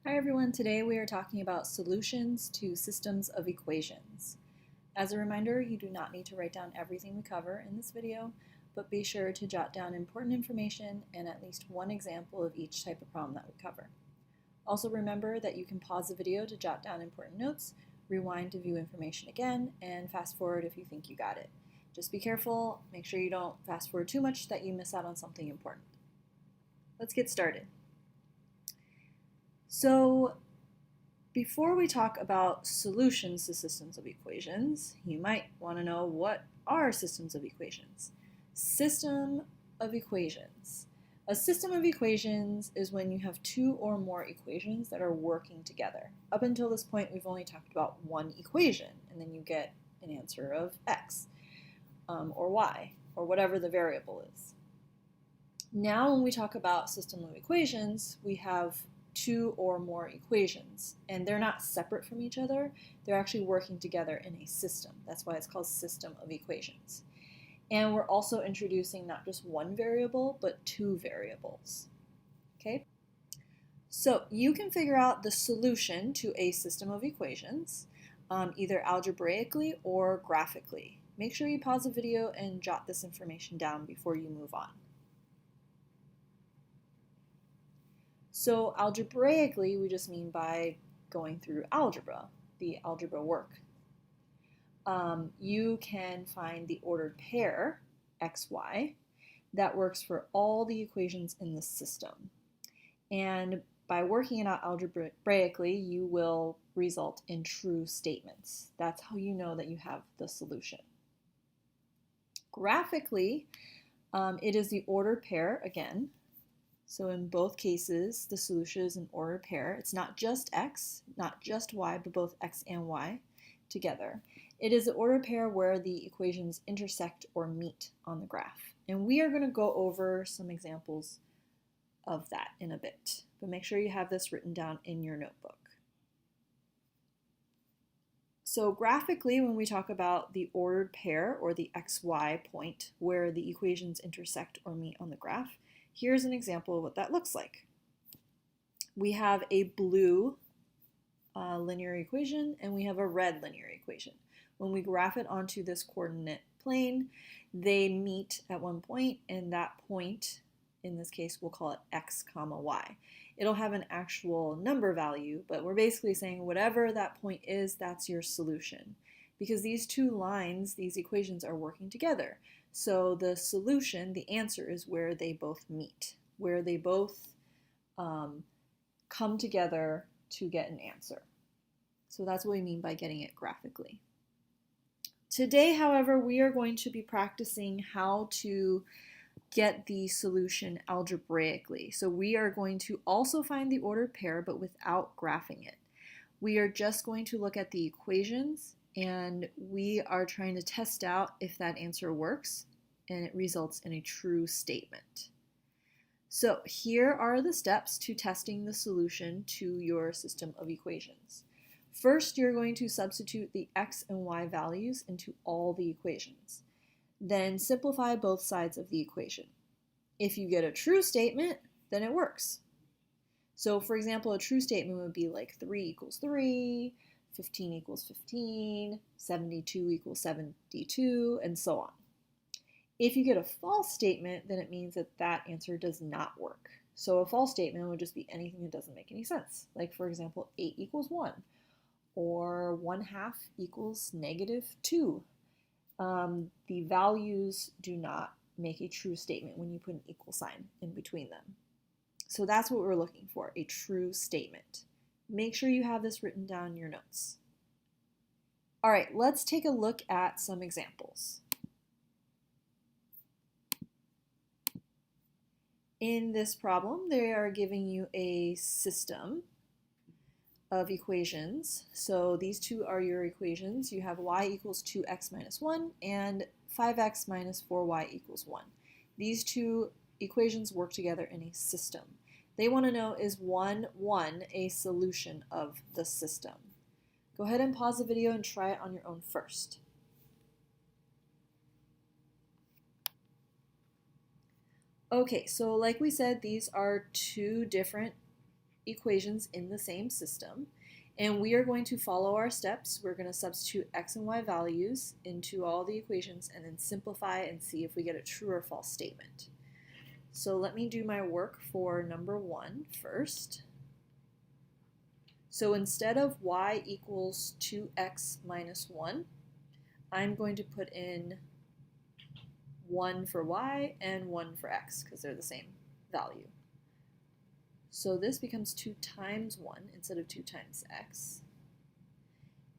Hi everyone, today we are talking about solutions to systems of equations. As a reminder, you do not need to write down everything we cover in this video, but be sure to jot down important information and at least one example of each type of problem that we cover. Also remember that you can pause the video to jot down important notes, rewind to view information again, and fast forward if you think you got it. Just be careful, make sure you don't fast forward too much that you miss out on something important. Let's get started. So before we talk about solutions to systems of equations, you might want to know what are systems of equations. System of equations. A system of equations is when you have two or more equations that are working together. Up until this point, we've only talked about one equation, and then you get an answer of x or y, or whatever the variable is. Now when we talk about system of equations, we have two or more equations, and they're not separate from each other. They're actually working together in a system. That's why it's called system of equations. And we're also introducing not just one variable, but two variables. Okay? So you can figure out the solution to a system of equations either algebraically or graphically. Make sure you pause the video and jot this information down before you move on. So algebraically, we just mean by going through algebra, the algebra work. You can find the ordered pair, xy, that works for all the equations in the system. And by working it out algebraically, you will result in true statements. That's how you know that you have the solution. Graphically, it is the ordered pair again. So in both cases, the solution is an ordered pair. It's not just x, not just y, but both x and y together. It is an ordered pair where the equations intersect or meet on the graph. And we are going to go over some examples of that in a bit. But make sure you have this written down in your notebook. So graphically, when we talk about the ordered pair or the xy point where the equations intersect or meet on the graph, here's an example of what that looks like. We have a blue linear equation and we have a red linear equation. When we graph it onto this coordinate plane, they meet at one point, and that point, in this case, we'll call it x comma y. It'll have an actual number value, but we're basically saying whatever that point is, that's your solution. Because these two lines, these equations are working together. So the solution, the answer, is where they both meet, where they both come together to get an answer. So that's what we mean by getting it graphically. Today, however, we are going to be practicing how to get the solution algebraically. So we are going to also find the ordered pair, but without graphing it. We are just going to look at the equations, and we are trying to test out if that answer works and it results in a true statement. So here are the steps to testing the solution to your system of equations. First, you're going to substitute the x and y values into all the equations. Then simplify both sides of the equation. If you get a true statement, then it works. So for example, a true statement would be like 3 equals 3, 15 equals 15, 72 equals 72, and so on. If you get a false statement, then it means that that answer does not work. So a false statement would just be anything that doesn't make any sense. Like for example, 8 equals 1, or 1/2 equals -2. The values do not make a true statement when you put an equal sign in between them. So that's what we're looking for, a true statement. Make sure you have this written down in your notes. All right, let's take a look at some examples. In this problem, they are giving you a system of equations. So these two are your equations. You have y equals 2x minus 1 and 5x minus 4y equals 1. These two equations work together in a system. They want to know, is 1, 1 a solution of the system? Go ahead and pause the video and try it on your own first. Okay, so like we said, these are two different equations in the same system, and we are going to follow our steps. We're going to substitute x and y values into all the equations and then simplify and see if we get a true or false statement. So let me do my work for number 1 first. So instead of y equals 2x minus 1, I'm going to put in 1 for y and 1 for x because they're the same value. So this becomes 2 times 1 instead of 2 times x.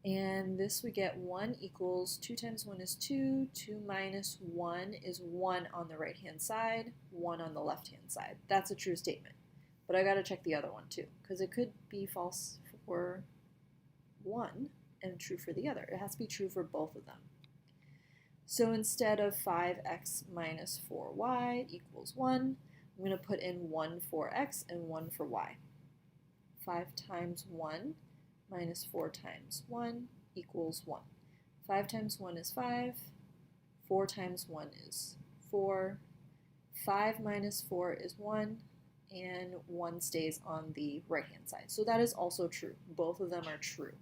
And this we get 1 equals 2 times 1 is 2, 2 minus 1 is 1 on the right hand side, 1 on the left hand side. That's a true statement. But I gotta check the other one too, because it could be false for one and true for the other. It has to be true for both of them. So instead of 5x minus 4y equals 1, I'm going to put in 1 for x and 1 for y. 5 times 1 minus 4 times 1 equals 1. 5 times 1 is 5. 4 times 1 is 4. 5 minus 4 is 1. And 1 stays on the right-hand side. So that is also true. Both of them are true.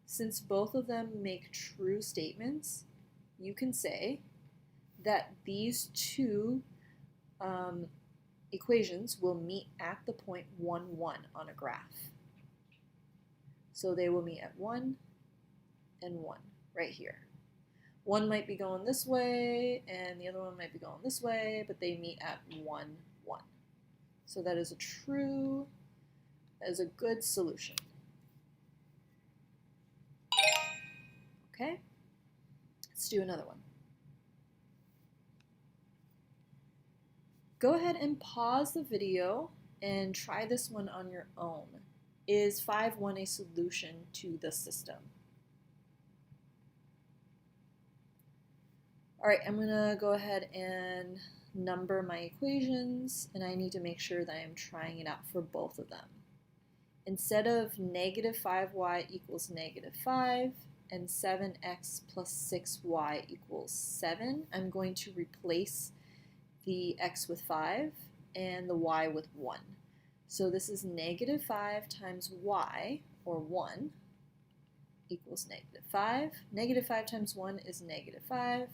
Since both of them make true statements, you can say that these two equations will meet at the point 1, 1 on a graph. So they will meet at 1 and 1 right here. One might be going this way and the other one might be going this way, but they meet at 1, 1. So that is a true, that is a good solution. Okay, let's do another one. Go ahead and pause the video and try this one on your own. Is 5, 1 a solution to the system? All right, I'm gonna go ahead and number my equations, and I need to make sure that I'm trying it out for both of them. Instead of negative 5y equals negative 5 and 7x plus 6y equals 7, I'm going to replace the x with 5 and the y with 1. So this is negative 5 times y, or 1, equals negative 5. Negative 5 times 1 is negative 5.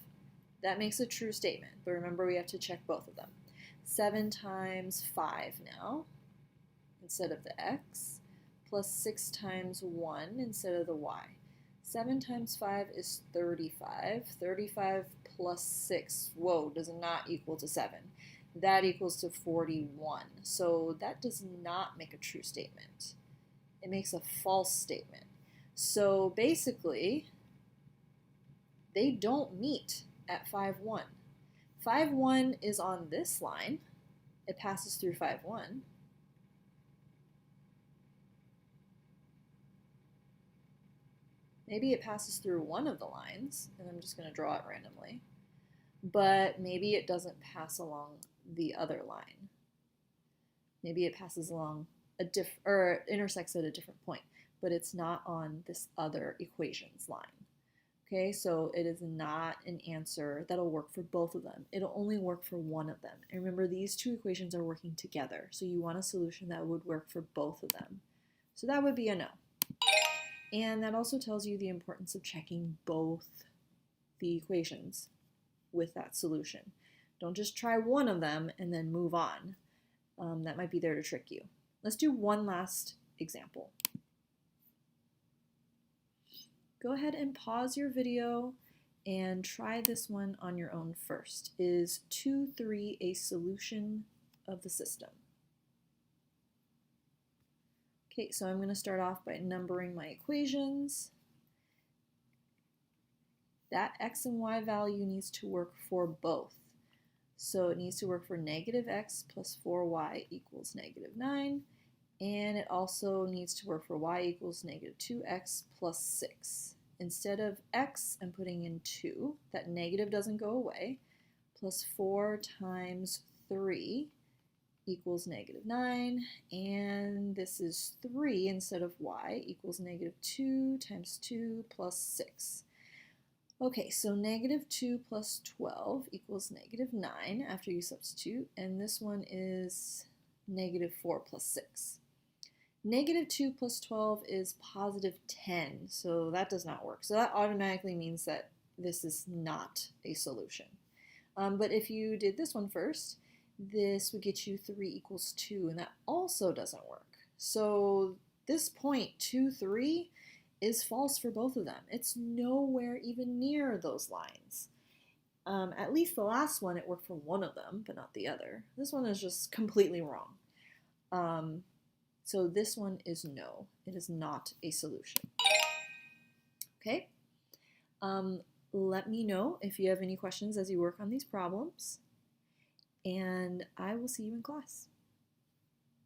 That makes a true statement, but remember we have to check both of them. 7 times 5 now, instead of the x, plus 6 times 1 instead of the y. 7 times 5 is 35. 35 plus 6, whoa, does not equal to 7. That equals to 41. So that does not make a true statement. It makes a false statement. So basically, they don't meet at 5, 1. 5, 1 is on this line. It passes through 5, 1. Maybe it passes through one of the lines, and I'm just going to draw it randomly. But maybe it doesn't pass along the other line. Maybe it passes along or intersects at a different point, but it's not on this other equations line. Okay, so it is not an answer that'll work for both of them. It'll only work for one of them. And remember, these two equations are working together, so you want a solution that would work for both of them. So that would be a no. And that also tells you the importance of checking both the equations with that solution. Don't just try one of them and then move on. That might be there to trick you. Let's do one last example. Go ahead and pause your video and try this one on your own first. Is 2, 3 a solution of the system? Okay, so I'm going to start off by numbering my equations. That x and y value needs to work for both. So it needs to work for negative x plus 4y equals negative 9. And it also needs to work for y equals negative 2x plus 6. Instead of x, I'm putting in 2. That negative doesn't go away. Plus 4 times 3 equals negative 9. And this is 3 instead of y equals negative 2 times 2 plus 6. Okay, so negative 2 plus 12 equals negative 9 after you substitute. And this one is negative 4 plus 6. Negative 2 plus 12 is positive 10, so that does not work. So that automatically means that this is not a solution. But if you did this one first, this would get you 3 equals 2, and that also doesn't work. So this point, 2, 3, is false for both of them. It's nowhere even near those lines. At least the last one, it worked for one of them, but not the other. This one is just completely wrong. So this one is no. It is not a solution. Okay? Let me know if you have any questions as you work on these problems, and I will see you in class.